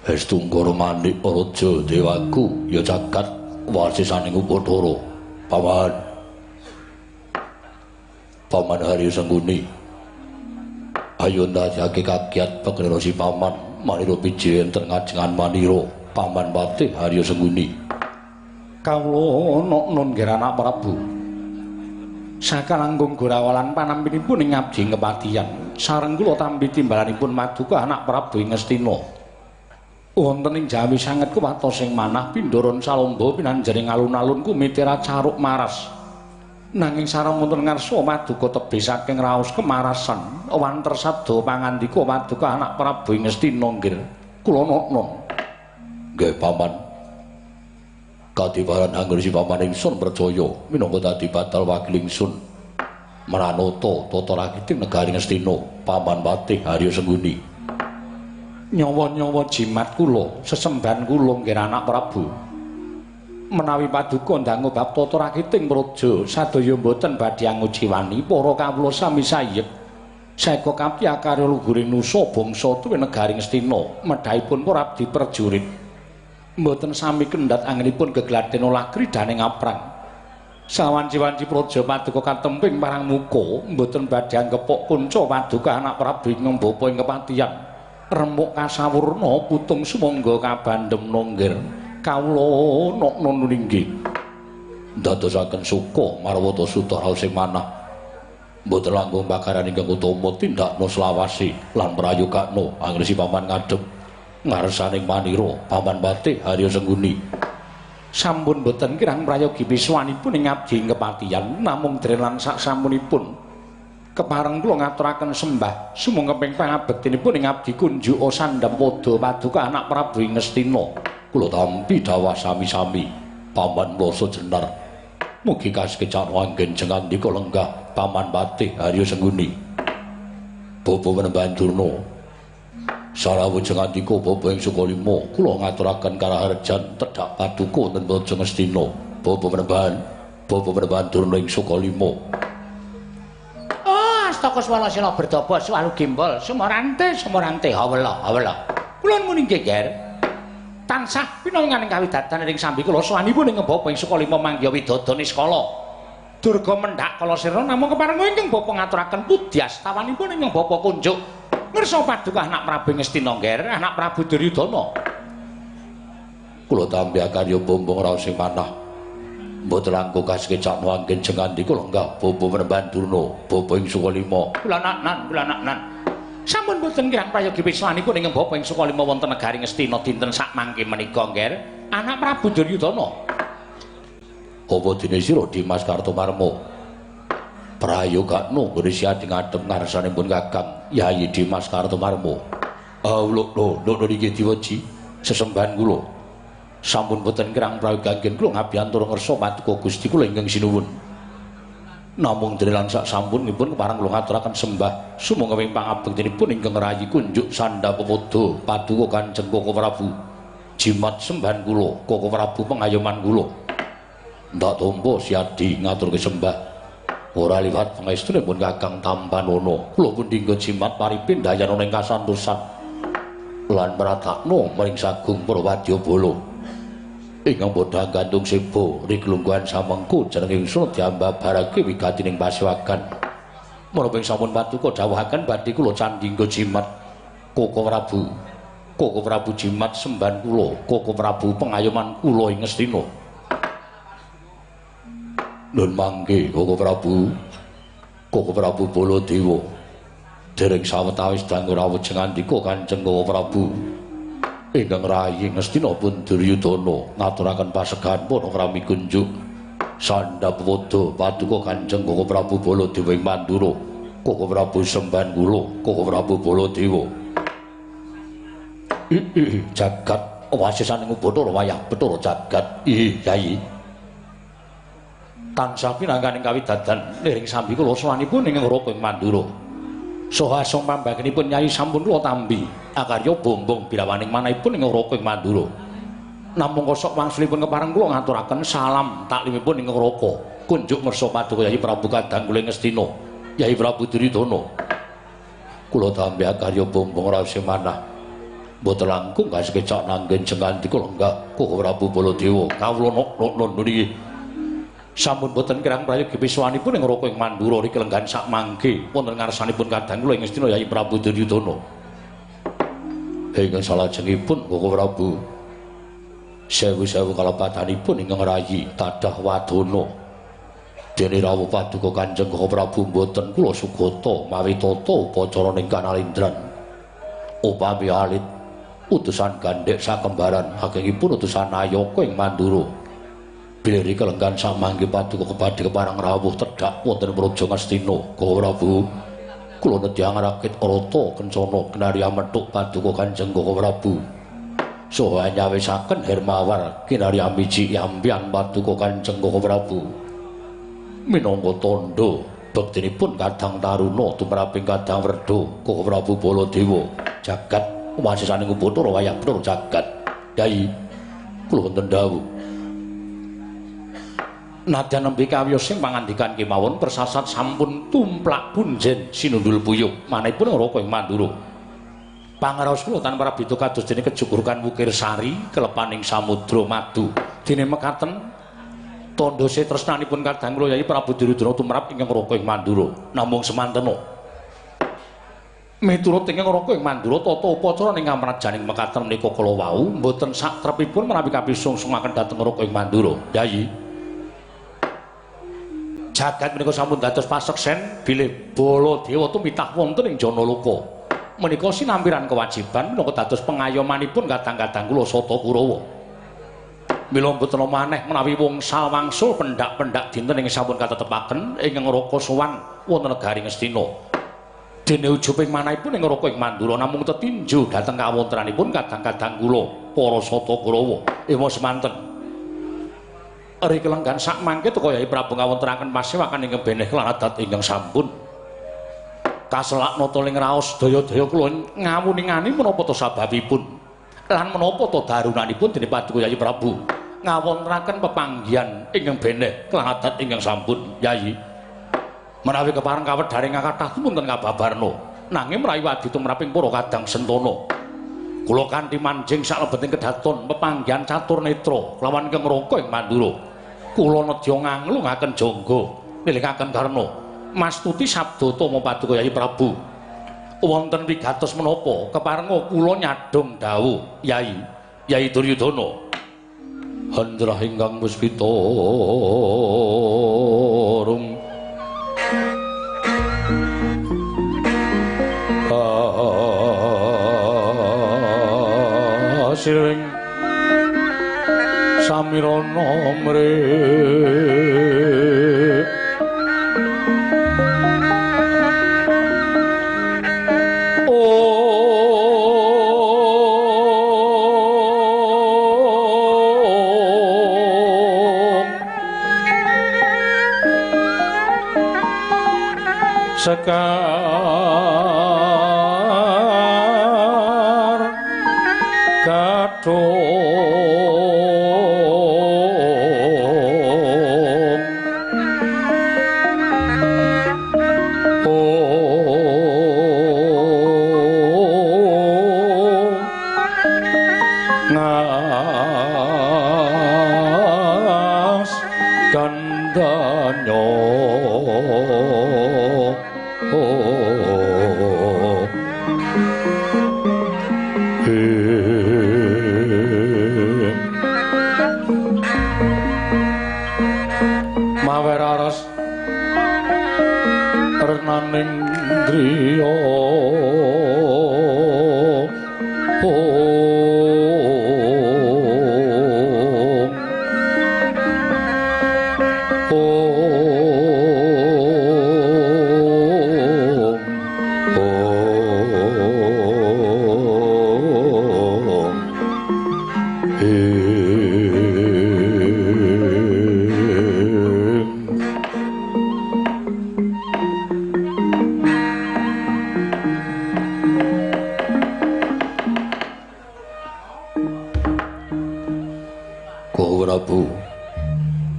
Hestunggara Manik Raja Dewaku ya jagat wasisaning Upadara. Paman Harya Sengguni. Ayo ndadekake kagiat pegrerosi paman Manira piji enten ngajengan Manira Paman Patih Harya Sengguni. Kawula nun nggih anak Prabu. Sakalangkung Gorawalan panampinipun ing abdi ngepatian sareng kula tampi timbalanipun Maduka anak Prabu ing Ngastina. Wonten ing Jawi sanget kuwatos ing manah Pindoron Salomba pinanjering alun-alun kumitira caruk maras. Nanging sareng wonten ngarsa Maduka tebih saking raos kemarasan wanter sabda pangandika Maduka anak Prabu ing Ngastina nggih. Kula nun. Nggih paman. Kadiparan angger si paman ingsun percaya minangka dadi batal wakil ingsun Maranata tata rakiting negari Ngastina Paman Patih Harya Sengguni. Nyawa-nyawa jimat kula sesembahan kula nggih anak Prabu. Menawi Paduka ndangu bab tata rakiting praja sadaya boten badhe angujiwani para kawula sami sayek. Saeka kapya karya luhuring nusa bangsa tuwin negari Ngastina medhahipun para abdi prajurit. Mboten sami kendhat anginipun gegladen olah kridane ngaprang. Sawanci-wanci praja Paduka katemping parang muka mboten badhe anggepok kunca Paduka anak Prabu ing bapa ing kepatihan. Remuk kasawurna putung sumangga kabandhem nonggir. Kawula nok nuninggih. Dadosaken suka marwata sutara sing manah. Mboten langkung bakaran ingkang utama tindakna selawase lan prayogakna angresi paman ngadhep ngarsaning Manira Paman Patih Harya Sengguni. Sampun boten kirang prayogi piswanipun ing abdi kepatihan namung drelan sak sampunipun kepareng kula ngaturaken sembah sumangga pangabektinipun ing abdi kunjuk Sandhapada Paduka anak Prabu ing Ngastina. Kula tampi dawah sami-sami Paman Wasa Jenar. Mugi kasekecak wanggen jengandika lenggah Paman Patih Harya Sengguni. Bapa Panembahan Durna sarawujeng andika bapa ing Sukalima kula ngaturaken karaharjan tedhak Paduka wonten Praja Ngastina. Bapa Panembahan Durna ing Sukalima. Oh, astaka swalasila berdaba swalu gimbal sumorante hawela. Kula muni nggih, Ger. Tansah pinanganing kawidadan ing sambi kula sawanipun ing bapa ing Sukalima mangya widodha niskala. Durga mendhak kala sira namung keparenga ingkang bapa ngaturaken pudyastawanipun ing bapa kunjuk ngersa Paduka anak Prabu Ngastina Nger, anak Prabu Duryudana. Kula tampi karya bombong raos sing manah. Mboten langkung kasekecak wanggen jengandika lenggah bapa Panembahan Durna, bapa ing Sukalima. Kula nak. Sampun boten kirang prayogi piswanipun ing bapa ing Sukalima wonten negari Ngastina dinten sak mangke menika Nger, anak Prabu Duryudana. Apa dene sira Dimas Kartomarma? Prayogakno ngrisi adi ngadhep ngarsanipun Kakang Yayi Dimas Kartomarma. Lho niki diweji sesembahan kula. Sampun boten kirang prayogaken kula ngabiyantura ngersa Paduka Gusti kula ingkang sinuwun. Namung drelan sak sampunipun parang kula ngaturaken sembah sumangga ing pangabektinipun ingkang rayi kunjuk Sandhapada Paduka Kanjeng Koko Prabu. Jimat sembahan kula, Koko Prabu pengayoman kula. Ndak tampa siadi ngaturke sembah. Ora liwat pangestunipun Kakang Tampanono kula pun dinggo jimat paripin dayana ing kasantosan lan mratakna maring sagung para wadyabala ingkang bodha gantung seba riklungguhan samengko jeneng ingsun diambabarake wigatining pasiwakan menapa ing sampun Paduka dawuhaken badhe kula candhingga jimat Koko Prabu jimat sembahan kula Koko Prabu pengayoman kula ing Ngastina. Nun mangke Koko Prabu Baladewa dereng sawetawis dangu rawuh jengandika Kanjeng Koko Prabu ingkang rayi Ngastina pun Duryudana ngaturaken pasegahan para krami kunjuk Sandhapada Paduka Kanjeng Koko Prabu Baladewa ing Mandura. Koko Prabu sembahan kula Koko Prabu Baladewa. Jagat wasisaning Upadara wayah Bathara jagat. Yayi. Tansah pinangganing kawidadan liring sambi kula sawanipun ing Rapa ing Mandura. Saha asong pambagenipun Nyai sampun kula tampi akarya bombong birawaning manahipun ing Rapa ing Mandura. Namung kosok wangsulipun kepareng kula ngaturaken salam taklimipun ing Rapa. Kunjuk ngersa Paduka Yayi Prabu Kadang kula ing Ngastina, Yayi Prabu Duryudana. Kula tampi akarya bombong raos sing manah. mboten langkung kasekecak nanggen jengandika lenggah Koko Prabu Baladewa kawula nok niki sampun boten kirang prayogi piswanipun ing Raka ing Mandura riki lenggan sak mangke wonten ngarsanipun kadang kula ing Astina Yai Prabu Duryudana. Ingkang salajengipun Koko Prabu sewu-sewu kalepatanipun ingkang rayi tadah wadana dene rawuh paduka Kanjeng Koko Prabu mboten kula sugata mawi tata upacara ning Kanalindran upami alit utusan gandhek sakembaran agengipun utusan Ayaka ing Mandura bilih kelenggan samangke paduka kepadhe keparang rawuh tedhak wonten Praja Ngastina. Koko Prabu kula nedya ngrakit rata kencana kenari amethuk paduka Kanjeng Koko Prabu saha nyawisaken hermawar kinari amiji yampian paduka Kanjeng Koko Prabu minangka tandha bektinipun kadang taruna tumraping kadang werda Koko Prabu Baladewa jagat wasisaning Bathara wayah Bathara jagat. Yai kula wonten dawuh nadyan nembe kawiyosing pangandikan kemawon persasat sampun tumplak punjen sinundul puyuh manahipun Raka ing Mandura. Pangraos kula tanpa beda kados dene kejukurkan wukir sari kelepaning samudra madu dene mekaten tandha setresnanipun kadang kula Yai Prabu Duryudana tumrap ingkang Raka ing Mandura. Namung semantena miturut ingkang Raka ing Mandura tata upacara ing kamrajaning mekaten menika kala wau mboten sak trepipun menawi kapisungsungake dhateng Raka ing Mandura. Yai jagat menika sampun dados paseksen bilih Baladewa tumitah wonten ing Janaloka. Menika sinampiran kewajiban menapa dados pengayomanipun kadang-kadang kula Sata Kurawa. Mila mboten maneh menawi wangsul wangsul pendak-pendak dinten ing sampun katetepaken ingkang Raka sowan wonten negari Ngastina. Dene ujuping manahipun ing Raka ing Mandura namung tetinju dhateng kawontenanipun kadang-kadang kula para Sata Kurawa. Ewa semanten Ari kelenggan sak mangke teka Yai Prabu ngawontenaken pasewakan ingkang beneh lan adat ingkang sampun kaselak nata ling raos daya-daya kula ngawuningani menapa to sababipun lan menapa to darunanipun dene paduka Yai Prabu ngawontenaken pepanggihan ingkang beneh lan adat ingkang sampun. Yai menawi kepareng kawedharing kathah wonten kababarna nanging mrawi wadi tumraping para kadang sentana kula kanthi manjing saklebeting kedaton pepanggihan catur netra kelawan ingkang Raka ing Mandura. Kula nedya nganglungaken jangga nilikaken karna mastuti sabda tama paduka Yai Prabu wonten wigatos menapa keparenga kula nyadhong dawuh Yai Duryudana handrah ingkang puspita rum siring samirana mrih sekar kathung ngas gandanya maweraras renaning driya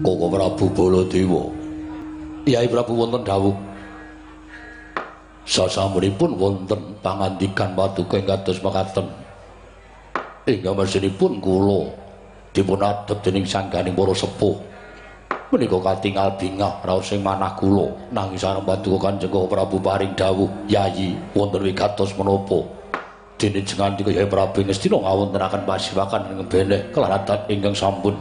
Koko Prabu Baladewa. Yai Prabu wonten dawuh. Sasampunipun wonten pangandikan paduka ing kados mekaten. Ingkang mesinipun kula dipun adhep dening sangganing para sepuh. Menika katingal bingah raos sing manah kula nanging sareng paduka Kanjeng Prabu paring dawuh, "Yayi, wonten wigatos menapa?" Dene jenengan Kyai Prabu Ngastina ngawontenaken pasiwakan ing beneh kelaradan ingkang sampun.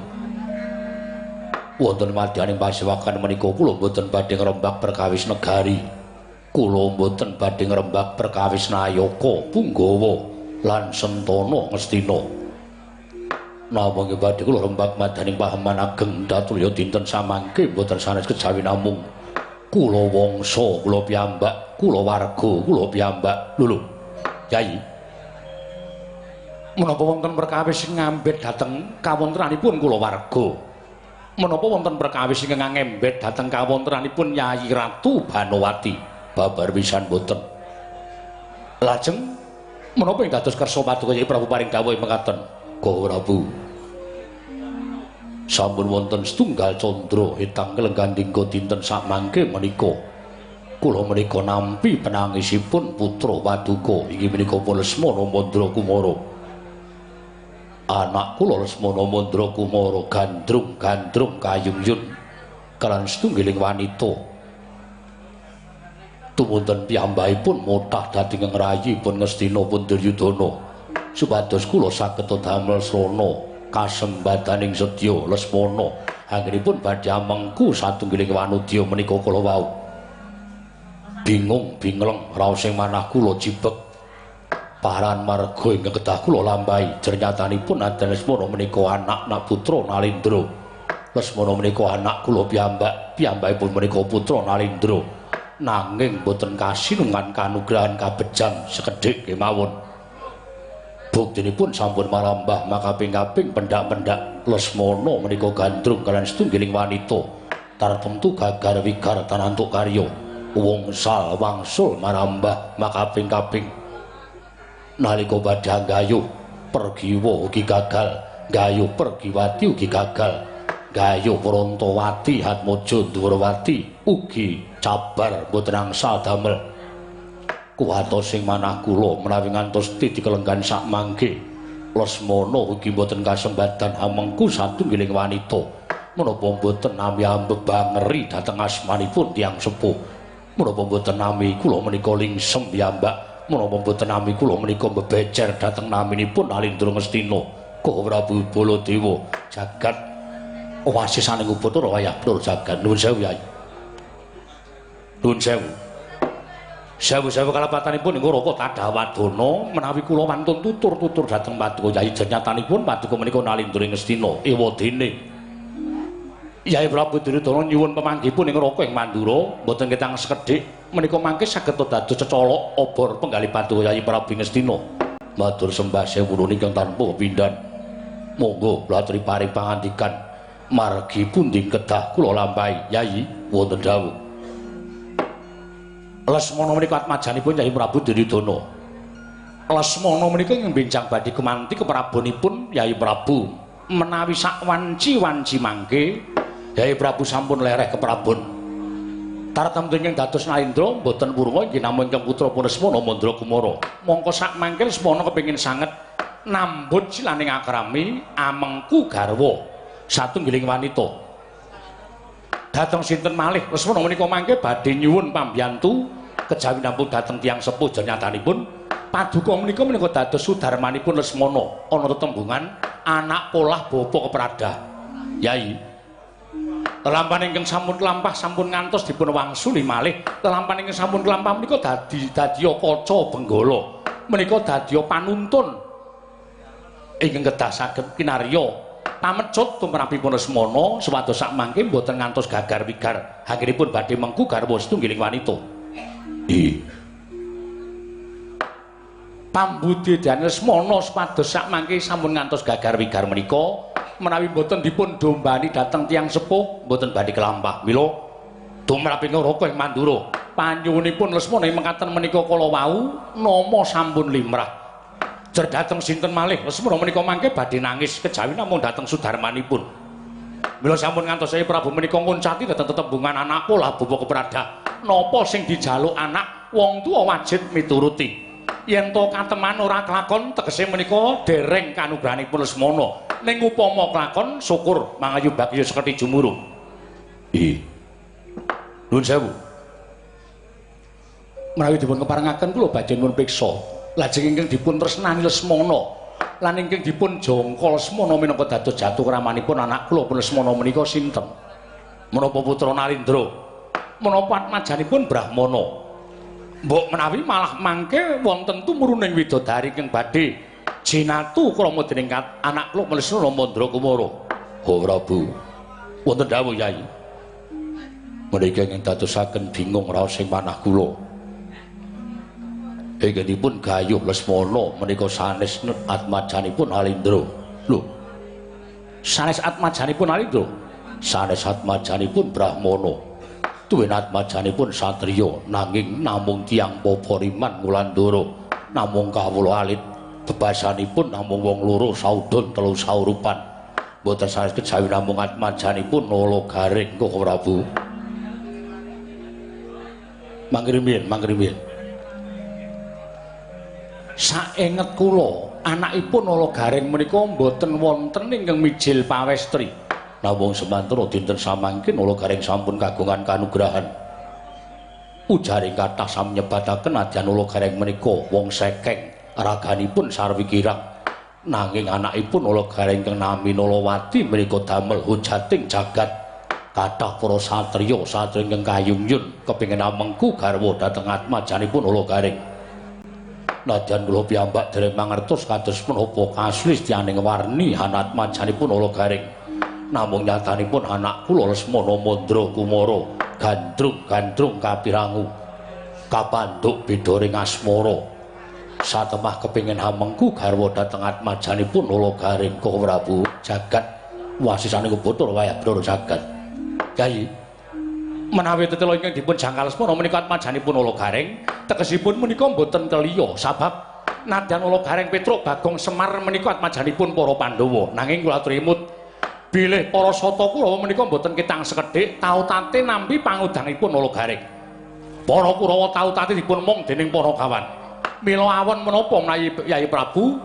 Wonten madyaning pasiwakan menika kula boten badhe ngrembak perkawis negari. Kula boten badhe ngrembak perkawis Nayaka, Punggawa lan Sentana Ngastina. Namung badhe kula rembak madaning pahaman ageng datulya dinten samangke boten sanes kejawi namung kula wangsa kula piyambak, kula warga kula piyambak. Lho, Yai. Menapa wonten perkawis ngambet dhateng kawontenanipun kula warga? Menapa wonten perkawis ingkang ngembet dhateng kawontenanipun Nyai Ratu Banowati? Babar pisan boten. Lajeng menapa ing dados kersa paduka Kyai Prabu paring dawuh mekaten? Gusti Prabu. Sampun wonten setunggal candra hitang kelenggandingga dinten samangke menika. Kula menika nampi penangisipun putra paduka inggih menika Lesmana Mandra Kumara. Anak kula Lesmana Mandra Kumara gandrung-gandrung kayuyun kalan setunggiling wanita. Tumunten piyambakipun mutah dadi ngrayipun Ngastina pun Duryudana supados kula saged damel srana kasembadaning sedya Lesmana anggenipun badhe amengku satunggiling wanudya menika kala wau. Bingung bingleng raos sing manah kula jibeg paran marga ingkang kedah kula lampahi jernyatanipun Aden Lesmana menika anak putra Nalindra. Lesmana menika anak kula piyambakipun menika putra Nalindra. Nanging boten kasinungan kanugrahan kabejang sekedhik kemawon. Buktinipun sampun marambah makaping-kaping pendak-pendak Lesmana menika gandrung kaliyan setunggiling wanita tartemtu gagar wigar tanantuk karya wungsal wangsul marambah makaping-kaping. Nalika badhe anggayuh pergiwa ugi gagal, gayuh pergiwati ugi gagal, gayuh Prantawati Hatmaja Dwarawati ugi cabar boten angsal damel. Kuwatos sing manah kula menawi ngantos dikelenggan sak mangke Lesmana ugi boten kasembadan amengku satunggiling wanita menapa boten nami ambebangeri dhateng asmanipun tiyang sepuh, menapa boten nami kula menika lingsem piyambak, menapa boten nami kula menika bebecer dhateng naminipun Alindra Ngastina Gusti Prabu Baladewa jagat wasisaning Upacara wayah Pur jagat. Nuwun sewu Yai. Nuwun sewu. Sewu-sewu kalapatanipun ing Raka Tadhawadana menawi kula wantun tutur-tutur dhateng paduka Yai jernyatanipun paduka menika Nalindra Ngastina ewadene Yai Prabu Duryudana nyuwun pamanggihipun ing Raka ing Mandura boten ketang sekedhik menika mangke saged dados cecolok obor penggalih paduka Yai Prabu Ngastina. Matur sembah sewu ingkang tanpa pindhan. Monggo kula aturi paring pangandikan margi pundi kedah kula lampahi Yai wonten dawuh. Lesmana menika atmajanipun Yai Prabu Duryudana. Lesmana menika ing benjang badhe kemanti keprabonipun Yai Prabu menawi sak wanci-wanci mangke Yai Prabu sampun lereh keprabon. Tartemtu ingkang dados Nalindra boten purwa inggih namung ingkang putra Lesmana Mandra Kumara. Mongko sak mangke Lesmana kepengin sanget nambut silaning akrami amengku garwa satunggiling wanita. Dateng sinten malih Lesmana menika mangke badhe nyuwun pambiyantu kejawi namung dateng tiyang sepuh jernyatanipun paduka menika dados sudarmanipun Lesmana ana tetembungan anak polah bapa kepradah. Yai lelampahan ingkang sampun lampah sampun ngantos dipun wangsuli malih lelampahan ingkang sampun lampah menika dadya kaca benggala menika dadya panuntun ingkang kedah saged kinarya pamecut tumrapipun Lesmana supados sak mangke boten ngantos gagar wigar anggenipun badhe mengku garwa setunggiling wanita. Pambudidyan Lesmana supados sak mangke sampun ngantos gagar wigar menika menawi boten dipun dombani dhateng tiyang sepuh boten badhe kelampah. Mila tumraping Raka ing Mandura panyuwunipun Lesmana mekaten menika kala wau nama sampun limrah. Jer dhateng sinten malih Lesmana menika mangke badhe nangis kejawi namung dhateng sudarmanipun. Mila sampun ngantos Yai Prabu menika nguncati dhateng tetembungan anak polah bapa kepradah. Napa sing dijaluk anak wong tuwa wajib mituruti. yen to kateman ora kelakon tegese menika dereng kanugrahanipun Lesmana ning upama kelakon syukur mangayu bagya seketi jumurung. Nuwun sewu. Menawi dipun keparengaken kula badhe nyuwun priksa lajeng ingkang dipun tresnani Lesmana lan ingkang dipun jangka Lesmana minangka dados jatuh kramanipun anak kula pun Lesmana menika sinten? Menapa putra Narendra? Menapa atmajanipun Brahmana? Mbok menawi malah mangke wonten tumurunning widodari ingkang badhe jinatu krama dening anak kula Lesmana Mandra Kumara. Oh Prabu, wonten dawuh Yai. Menika ingkang dadosaken bingung raos ing panah kula. Ingkangipun gayuh Lesmana menika sanes atmajanipun Alindra. Lho. Sanes atmajanipun Alindra? Sanes atmajanipun Brahmana. Duwen atmajanipun satriya nanging namung tiyang Papariman Wulandara. Namung kawula alit bebasanipun namung wong loro saudon telu saurupan. Mboten sanes kejawi namung atmajanipun Nalagaring kok Prabu. Mangrimin. Saenget kula anakipun Nalagaring menika mboten wonten ingkang mijil pawestri. Namung semantara dinten samangke Nalagaring sampun kagungan kanugrahan. Ujaring kathah samnyebataken adyan Nalagaring menika wong sekeng, raganipun sarwi kirang. Nanging anakipun Nalagaring kang nami Nalawati menika damel hujating jagat. Kathah para satriya ingkang kayungyun kepengin amengku garwa dhateng atmajanipun Nalagaring. Nadyan kula piyambak dereng mangertos kados menapa kaslistyaning warni atmajanipun Nalagaring. Namung nyatanipun anak kula Lesmana Mandra Kumara gandrung kapirangu kapandhuk beda ring asmara. Satemah kepengin hamengku garwa dhateng atmajanipun Nalagaring kok Prabu jagat wasisaning bathara wayah brara jagat. Kyai menawi tetela ingkang dipun jangkal Lesmana menika atmajanipun Nalagaring tegesipun menika mboten keliya sabab nadyan Nalagaring Petruk Bagong Semar menika atmajanipun para Pandhawa nanging kula atur imut bilih para sata Kurawa menika mboten ketang sekedhik tautate nampi pangudangipun Nalagaring. Para Kurawa tautate dipun mung dening para kawan. Mila awon menapa menawi Yai Prabu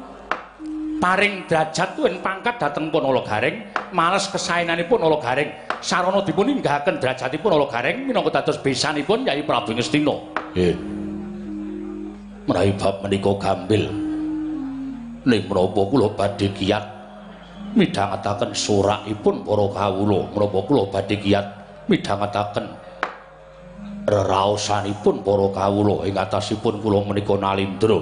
paring derajat tuwin pangkat dhateng pun Nalagaring males kesaenanipun Nalagaring sarana dipun inggahaken derajatipun Nalagaring minangka dados besanipun Yai Prabu Ngastina. Nggih. Menawi bab menika gambil ning menapa kula badhe kiyat midhangetaken surakipun para kawula menapa kula badhe kiyat midhangetaken reraosanipun para kawula ing atasipun kula menika Nalindra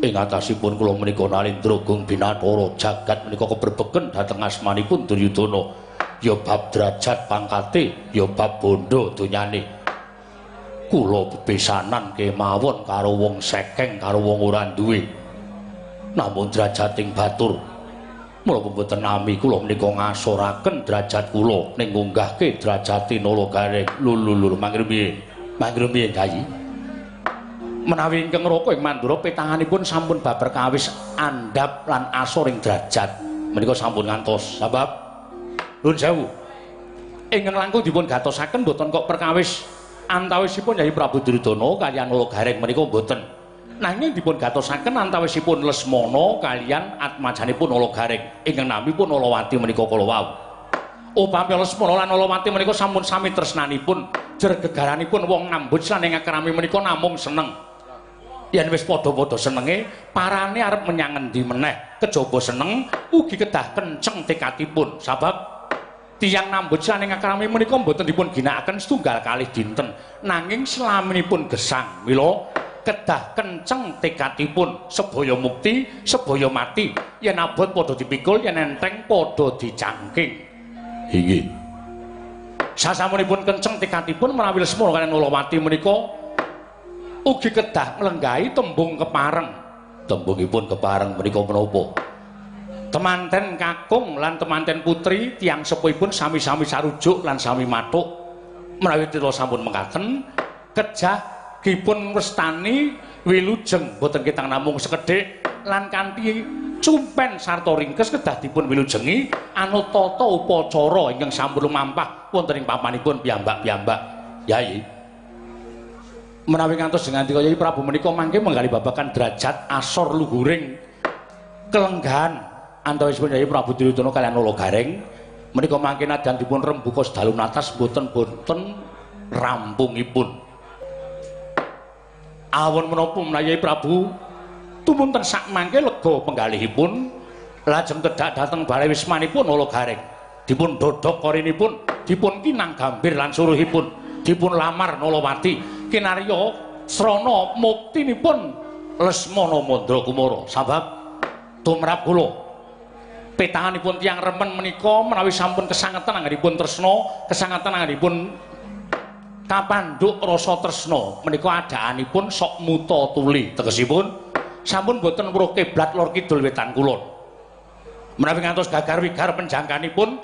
ing atasipun kula menika Nalindra Gung Binathara jagat menika keberbeken dhateng asmanipun Duryudana ya bab derajat pangkate ya bab bondo donyane kula bebesanan kemawon karo wong sekeng karo wong ora duwe namun derajating batur mula mboten nami kula menika ngasoraken derajat kula ning ngunggahke derajate Nalagaring. Lho mangripiye Kyai? Menawi ingkang raka ing Mandura petanganipun sampun babar kawis andhap lan asor ing derajat menika sampun ngantos sebab nuwun sewu ingkang langkung dipun gatosaken mboten kok perkawis antawisipun Yai Prabu Duryudana kaliyan Nalagaring menika mboten nanging dipun gatosaken antawisipun Lesmana kaliyan atmajanipun Nalagaring ingkang namipun Nalawati menika kala wau. Upami Lesmana lan Nalawati menika sampun sami tresnanipun jer gegaranipun wong ngambut lan ing akrami menika namung seneng. Yen wis padha-padha senenge parane arep menyang endi meneh kejaba seneng ugi kedah kenceng tekadipun sabab tiyang nambut saning akrami menika mboten dipun ginakaken setunggal kalih dinten nanging selaminipun gesang mila kedah kenceng tekadipun sebaya mukti sebaya mati yen abot padha dipikul yen enteng padha dicangking. Inggih. Sasampunipun kenceng tekadipun menawi Lesmana kaliyan Nalawati menika ugi kedah nglenggahi tembung kepareng. Tembungipun kepareng menika menapa? Temanten kakung lan temanten putri tiyang sepuhipun sami-sami sarujuk lan sami mathuk menawi tila sampun mekaten kejah dipun westani wilujeng boten ketang namung sekedhik lan kanthi cumpen sarta ringkes kedah dipun wilujengi anut tata upacara ingkang sampun lumampah wonten ing papanipun piyambak-piyambak. Yai Menawi ngantos dengan Yai Prabu menika mangke menggali babakan derajat asor luhuring kelenggahan antawisipun Yai Prabu Duryudana kaliyan Nala Gareng menika mangke nadyan dipun rembuka sedalu natas boten rampungipun. Awon menapa menawi Yai Prabu tumunten sak mangke lega penggalihipun lajeng tedhak dhateng bare wismanipun Nala Gareng dipun dodhok korinipun dipun kinang gambir lan suruhipun dipun lamar Nalawati kinarya srana muktinipun Lesmana Mandrakumara sabab tumrap kula petanganipun tiyang remen menika menawi sampun kesangetan anggenipun tresna kesangetan anggenipun kapandhuk rasa tresna menika adaanipun sok muta tuli tegesipun sampun boten weruh kiblat lor kidul wetan kulon menawi ngantos gagar wigar penjangkanipun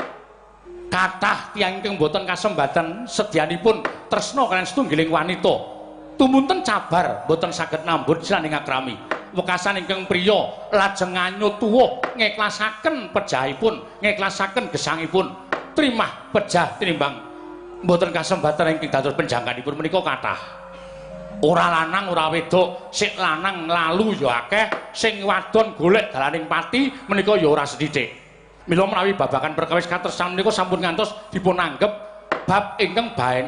kathah tiyang ingkang boten kasembatan sedyanipun tresna kaliyan setunggiling wanita tumunten cabar boten saged nambut jroning akrami wekasan ingkang priya lajeng nganyut tuwuh ngiklasaken pejahipun ngiklasaken gesangipun trimah pejah tinimbang boten kasembatan ingkang dados penjangkanipun menika kathah ora lanang ora wedok sik lanang lalu ya akeh sing wadon golek dalaning pati menika ya ora sethithik. Mila menawi babakan perkawis katresnan menika sampun ngantos dipun anggep bab ingkang baen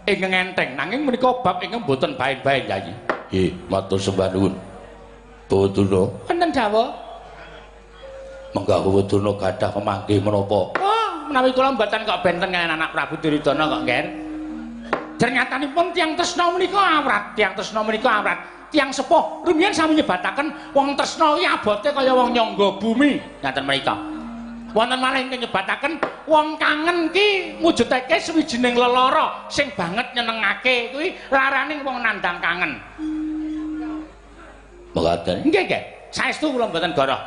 ingkang enteng nanging menika bab ingkang boten baen-baen Yayi. Nggih, matur sembah nuwun. Bawaduna. Wonten dawuh. Menggah Bawaduna gadah pemanggi menapa? Oh, menawi kula mboten kok benten kaliyan anak Prabu Duryudana kok, Nger. Ternyatipun tiyang tresna menika awrat, tiyang tresna menika awrat. Tiyang sepuh rumiyin sami nyebataken wong tresna iki abote kaya wong nyangga bumi. Ngaten menika. Wonten malih ingkang nyebataken wong kangen ki mujudake sawijining lelara sing banget nyenengake kuwi laraning wong nandang kangen. Mekaten. Nggih, nggih. Saestu kula mboten goroh.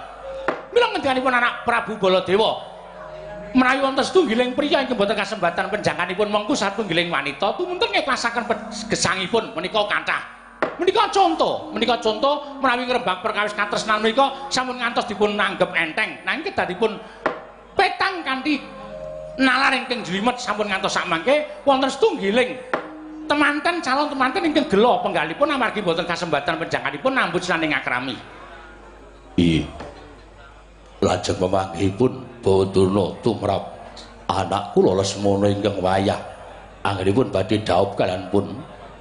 Mila ngendikanipun anak Prabu Baladewa menawi wonten setunggiling priya ingkang boten kasembatan penjangkanipun mengku satunggiling wanita tumunten ngiklasaken gesangipun menika kathah. Menika conto menawi ngrembak perkawis katresnan menika sampun ngantos dipun nanggep enteng. Nanging kedadipun petang kanthi nalar ingkang jlimet sampun ngantos sakmangke wonten setunggiling temanten calon temanten ingkang gelo penggalipun amargi boten kasembatan penjangkanipun nambut saning akrami. Iya. Lajeng pemanggihipun Bawaduna tumrap anak kula Lesmana ingkang wayah anggenipun badhe dhaup kaliyan pun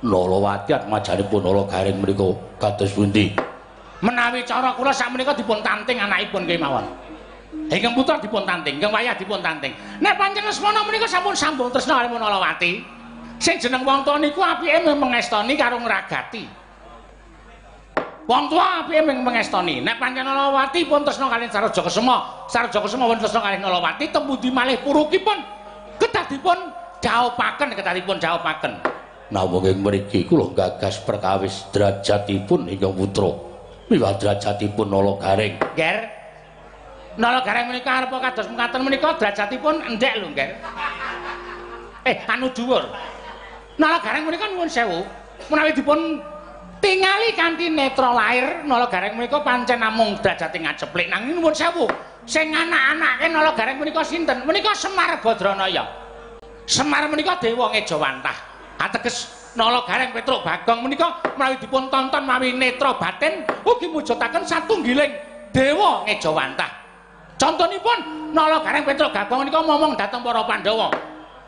Nalawati atmajanipun Nala Gareng menika kados pundi? Menawi cara kula sakmenika dipun tanting anakipun kemawon. Ingkang putra dipun tanting, ingkang wayah dipun tanting. Nek pancen Lesmana menika sampun sambung tresna kaliyan Nalawati. Sing jeneng wong tuwa niku apike mengestoni karo ngragati. Wong tuwa apike mengestoni. Nek pancen Nalawati pun tresna kaliyan Saraja Kesema, Saraja Kesema pun tresna kaliyan Nalawati, temudi malih purukipun kedah dipun jaupaken. Namung ing mriki kula gagas perkawis derajatipun ingkang putra miwah derajatipun Nala Gareng. Nger. Nala Gareng menika arepa kados mekaten menika derajatipun endhek lho, Nger. Anu dhuwur. Nala Gareng menika nuwun sewu, menawi dipun tingali kanthi netra lair, Nala Gareng menika pancen namung derajate ngaceplik nanging nuwun sewu. Sing anak-anake Nala Gareng menika sinten? Menika Semar Badranaya. Semar menika dewa ngejawantah. Ateges Nala Gareng Petruk Bagong menika menawi dipun tonton mawi netra batin ugi mujudaken satunggiling dewa ngejawantah. Contonipun Nala Gareng Petruk Bagong menika momong dhateng para Pandhawa.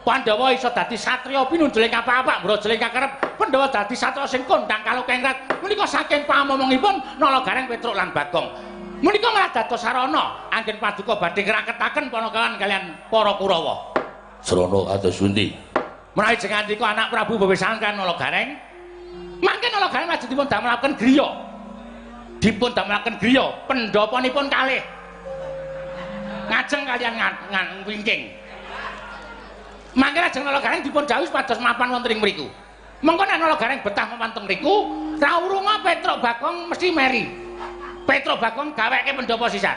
Pandhawa iso dadi satriya pinunjuling apa-apa mbrajeling kakerep, Pandhawa dadi satriya sing kondang kalukengrat. Menika saking pamomongipun Nala Gareng Petruk lan Bagong. Menika malah dados sarana anggen paduka badhe ngraketaken panakawan kalian para Kurawa. Sarana kados pundi? Menawi jenengan ndika anak Prabu bebesanan kan Nala Gareng, mangke Nala Gareng lajeng dipun damelaken griya. Dipun damelaken griya, pendapanipun kalih. Ngajeng kaliyan wingking. Mangke lajeng Nala Gareng dipun dawuh pados mapan wonten ing mriku. Mengko nek Nala Gareng betah mapan teng mriku, rawuh Petruk Bagong mesti meri. Petruk Bagong gaweke pendhapa sisan.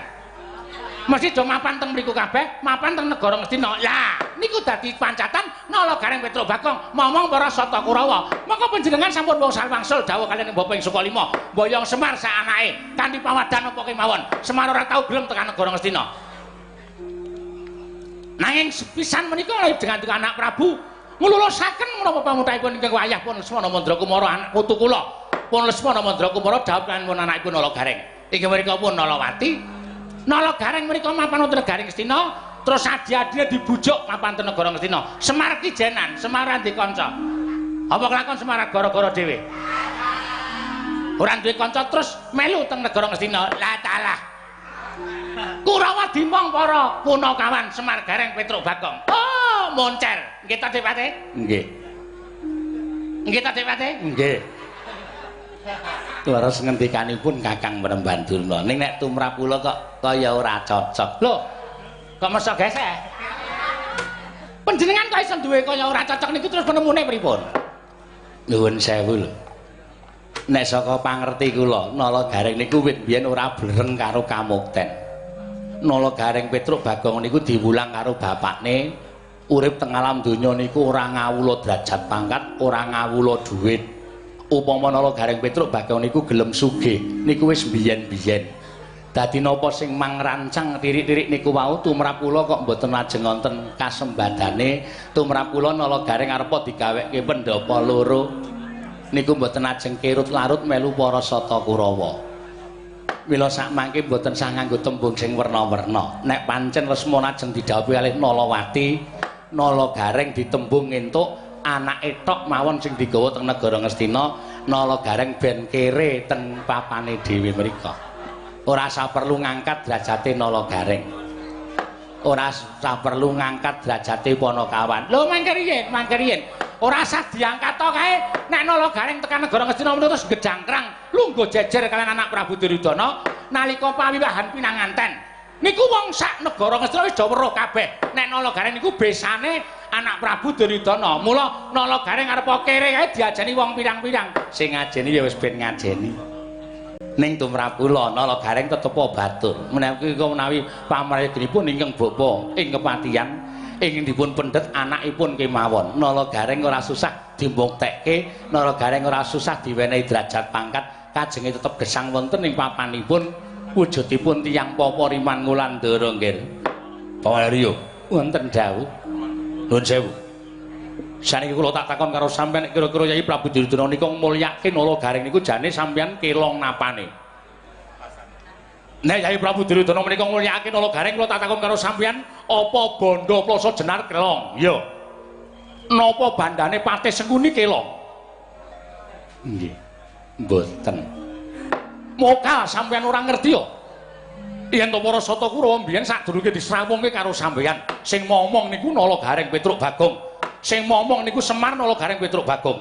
Mesti do mapan teng mriku kabeh, mapan teng negara Ngastina. Lah, niku dadi pancatan Nala Gareng Petruk Bagong momong para Sata Kurawa. Maka panjenengan sampun wong salwangsul dawuh kaliyan Bapak ing Sukalima, Boyong Semar sak anake kanthi pawadan apa kemawon. Semar ora tau gelem tekan negara Ngastina. Nanging sepisan menika dengan anak Prabu nglulusaken menapa pamutaipun ingkang wayah pun Lesmana Mandra Kumara anak putu kula. Pun Lesmana Mandra Kumara dawuh kanipun anakipun Nala Gareng. Inggih menika pun Nalawati. Nala Gareng menika mapan wonten Negari Ngastina, terus adi-adine dibujuk mapan wonten negara Ngastina. Semar ki jenan, Semar di kanca. Apa kelakon Semar gara-gara dhewe? Ora duwe kanca terus melu teng negara Ngastina. Lah talah. Kurawa dimong para punakawan Semar Gareng Petruk Bagong. Oh, moncer. Nggih ta, Dipate? Nggih. Nggih ta, Dipate? Nggih. Leres ngendikanipun Kakang Penemban Durna. Ning nek tumrap kula kok kaya ora cocok. Lho, kok mesti gesek? Panjenengan kok iso duwe kaya ora cocok niku terus penemune pripun? Nuwun sewu lho. Nek saka pangerti kula, Nala Gareng niku wit biyen ora blereng karo Kamukten. Nala Gareng Petruk Bagong niku diwulang karo bapakne urip teng alam donya niku ora ngawula derajat pangkat, ora ngawula dhuwit. Upama Nala Gareng Petruk Bagong niku gelem sugih, niku wis biyen-biyen. Dadi napa sing mangrancang tirik-tirik niku wau tumrap kula kok mboten lajeng wonten kasembadane, tumrap kula Nala Gareng arepa digaweke pendhapa loro. Niku mboten ajeng kirut larut melu para Sata Kurawa. Mila sak mangke mboten sah nganggo tembung sing werna-werna. Nek pancen Lesmana ajeng didhawuhi kalih Nalawati, Nala Gareng ditembung entuk anake tok mawon sing digawa teng negara Ngastina, Nala Gareng ben kere teng papane dhewe mriku. Ora saperlu ngangkat derajate Nala Gareng. Ora saperlu ngangkat derajate Panakawan. Lho mangke riyen. Ora usah diangkat to kae. Nek Nala Gareng tekan negara Ngastina menika terus gedangkrang lungguh jejer kaliyan anak Prabu Duryudana nalika pawiwahan pinanganten. Niku wong sak negara Ngastina wis do weruh kabeh. Nek Nala Gareng niku besane anak Prabu Duryudana. Mula Nala Gareng arepa kere kae diajeni wong pirang-pirang. Sing ngajeni ya wis ben ngajeni. Ning tumrap kula Nala Gareng tetep batur. Menawi pamrayanipun ingkang bapa ing kepatihan ingin dipun pendet anakipun kemawon. Nala Gareng ora susah dimbuktekke, Nala Gareng ora susah diwenehi derajat pangkat, kajenge tetep gesang wonten ing papanipun wujudipun tiyang papa Riman Wulandara nggih. Pawaryo wonten dawuh. Nuwun sewu. Saniki kula tak takon karo sampeyan nek kira-kira Yai Prabu Duryudana nika mulyake Nala Gareng niku jane sampeyan kelong napane. Nek Yai Prabu Duryudana menika mulyake Nala Gareng kula tak takon karo sampeyan apa bondo Plasa Jenar kelong? Iya. Napa bandane Patih Sengkuni kelong? Nggih. Mboten. Mokal sampeyan ora ngerti ya? Yen to para Sata Kurawa mbiyen sadurunge disrawungke karo sampeyan, sing momong niku Nala Gareng Petruk Bagong. Sing momong niku Semar Nala Gareng Petruk Bagong.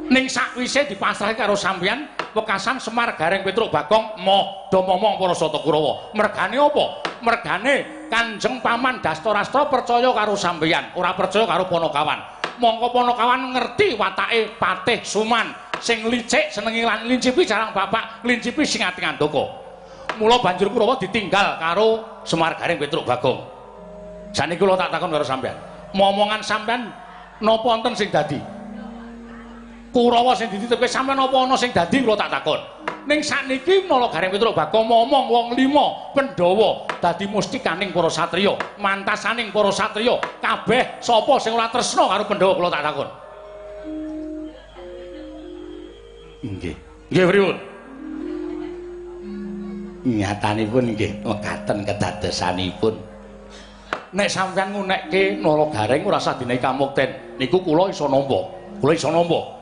Ning sakwise dipasrahke karo sampeyan, wekasan Semar Gareng Petruk Bagong do momong para Sata Kurawa. Mergane apa? Mergane Kanjeng Paman Dastarastra percaya karo sampeyan, ora percaya karo Panakawan. Mongko Panakawan ngerti watake Patih Suman sing licik senengi lan lincipi jarang bapak, lincipi sing ati ngandaka. Mula banjur Kurawa ditinggal karo Semar Gareng Petruk Bagong. Saniki kula tak takon karo sampeyan. Momongan sampeyan napa wonten sing dadi? Kurawa sing dititipke sampeyan napa ana sing dadi kula tak takon. Ning sakniki Nala Gareng Petruk Bagong momong wong 5 Pandhawa dadi mustikaning para satriya, mantasaning para satriya. Kabeh sapa sing ora tresna karo Pandhawa kula tak takon. Nggih. Nggih pripun? Nyatanipun nggih mekaten kedadosanipun. Nek sampeyan ngunekke Nala Gareng ora usah dinaiki Kamukten. Niku kula iso nampa. Kula iso nampa.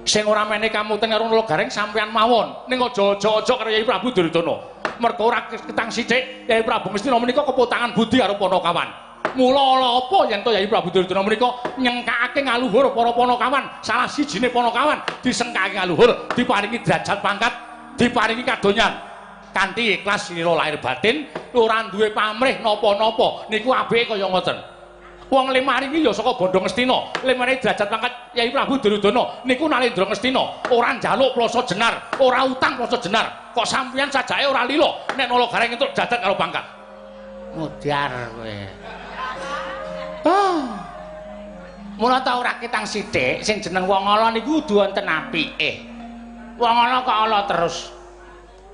Sing ora menehi Kamukten karo Nala Gareng sampeyan mawon. Ning aja karo Yai Prabu Duryudana. Merga ora ketang sithik Yai Prabu Ngastina menika keputangan budi karo Panakawan. Mula ala apa yen to Yai Prabu Duryudana menika nyengkakake ngaluhur para Panakawan, salah sijine Panakawan disengkake ngaluhur, diparingi derajat pangkat, diparingi kadonyan. Kanthi ikhlas sira lahir batin ora duwe pamrih napa-napa niku apike kaya ngoten. Wong lemari iki ya saka Bondo Ngastina, lemare derajat pangkat Yai Prabu Duryudana niku Nalendra Ngastina, ora njaluk Plasa Jenar, ora utang Plasa Jenar. Kok sampeyan sajake ora lilo nek Nala Gareng entuk jadat karo pangkat. Mudyar kowe. Mula ta ora ketang sithik sing jeneng wong ala niku kudu wonten apike. Wong ala kok ala terus.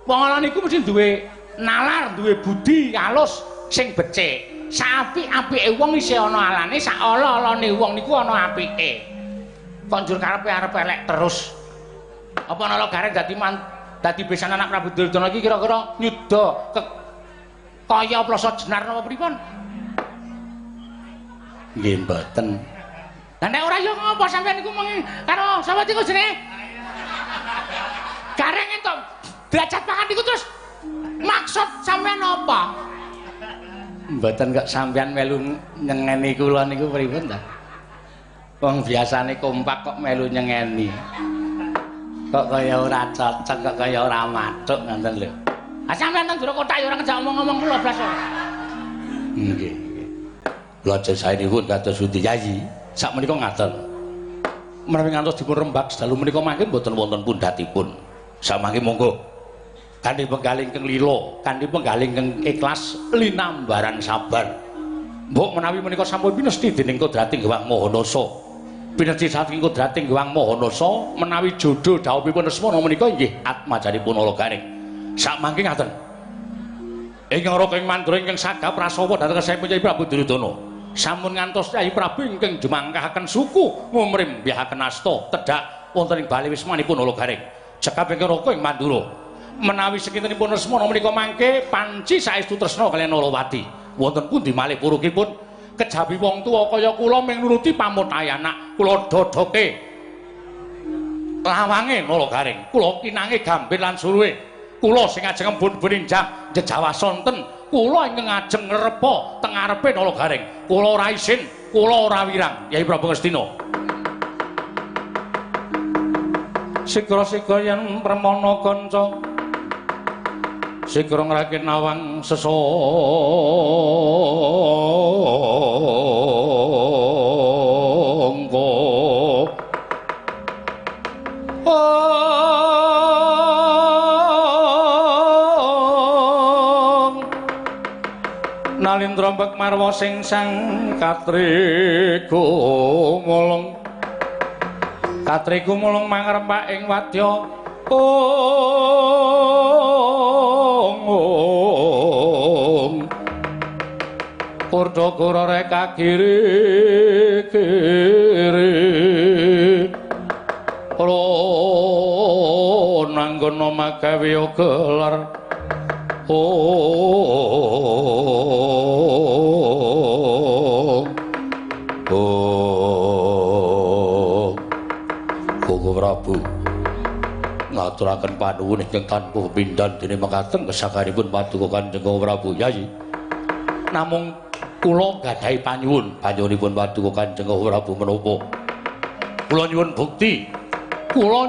Wong ala niku mesti duwe nalar, duwe budi alus sing becik. Saapik-apike wong isih ana alane, sak ala-alane wong niku ana apike. konjur karepe arep elek terus. Apa nala gareng dadi besan anak Prabu Duryudana iki kira-kira nyuda kaya ploso jenar napa pripun? Nggih mboten. Lah nek ora ya ngopo sampeyan iku mengi karo sapa iku jenenge? Gareng entuk derajat pangan iku terus maksud sampeyan apa? Mboten kok sampeyan melu nyengeni kula niku pripun ta? Wong biasane kompak kok melu nyengeni. Kok kaya ora cocok, kok kaya ora mathuk ngoten lho. Ah sampeyan nang jero kotak ya ora ngejak omong-omong kula blas. Nggih. Lajeng saenipun kados Sudi Yayi, sakmenika ngaten. Menawi ngantos dipun rembag dalu menika mangke mboten wonten pundhatipun. Samangke monggo kanthi penggalih ingkang lila, kanthi penggalih ingkang ikhlas linambaran sabar. Mbok menawi menika sampun pinesti dening Kodrating Gewang Mahanasa. Pinesti saking Kodrating Gewang Mahanasa menawi jodho dawuhipun Lesmana menika inggih atmajanipun Nalagaring. Samangke ngaten. Ingkang raka ing mandura ingkang sagap prasawa dhateng Kyai Prabu Duryudana. Sampun ngantos Kyai Prabu ingkang jumangkahaken suku ngumrimbihaken asta tedhak wonten ing bali wismanipun Nalagaring. Cekap ingkang raka ing mandura. Menawi sekintenipun Lesmana menika mangke panci saestu tresna kaliyan Nalawati. Wonten pundi malih purukipun kejawi wong tuwa kaya kula ming nuruti pamutahe anak kula dodoke lawange Nalagaring. Kula kinange gambir lan suruhe. Kula sing ajeng embun brinjang jejawas sonten. Kula ingkang ajeng ngrepa teng ngarepe Nalagaring. Kula ora isin, kula ora wirang. Kyai Prabu Ngastina. Sigra-sigra yen Pramana kanca sigra ngrakit nawang sesangga Nalindra mbek marwa sing sang katriku mulung mangrempak ing wadya Kurda kurare kagiri-giri nanggana magawe gelar Gusti Prabu ngaturaken panuwun ingkang tanpa pindhan dene mekaten kesakaripun paduka Kanjeng Prabu Yayi. Namung kula gadhahi panyuwun panjenenganipun paduka Kanjeng Prabu menapa kula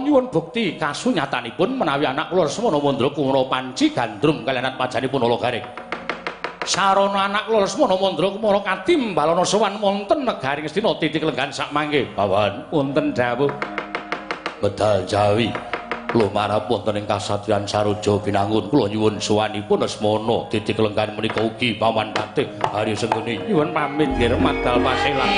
nyuwun bukti kasunyatanipun menawi anak kula Lesmana Mandra Kumara Panci gandrum kaliyan atmajanipun Nalagaring. Sarana anak kula Lesmana Mandra Kumara katimbalana sowan wonten negaring Astina titik lenggan sakmangke. Bawahan wonten dawuh medal Jawi lumarap wonten ing kasatriyan Saroja Binangun kula nyuwun sowanipun Lesmana titik lenggan menika ugi pawan patih Hari Senggeni nyuwun pamit nggih medal paselan.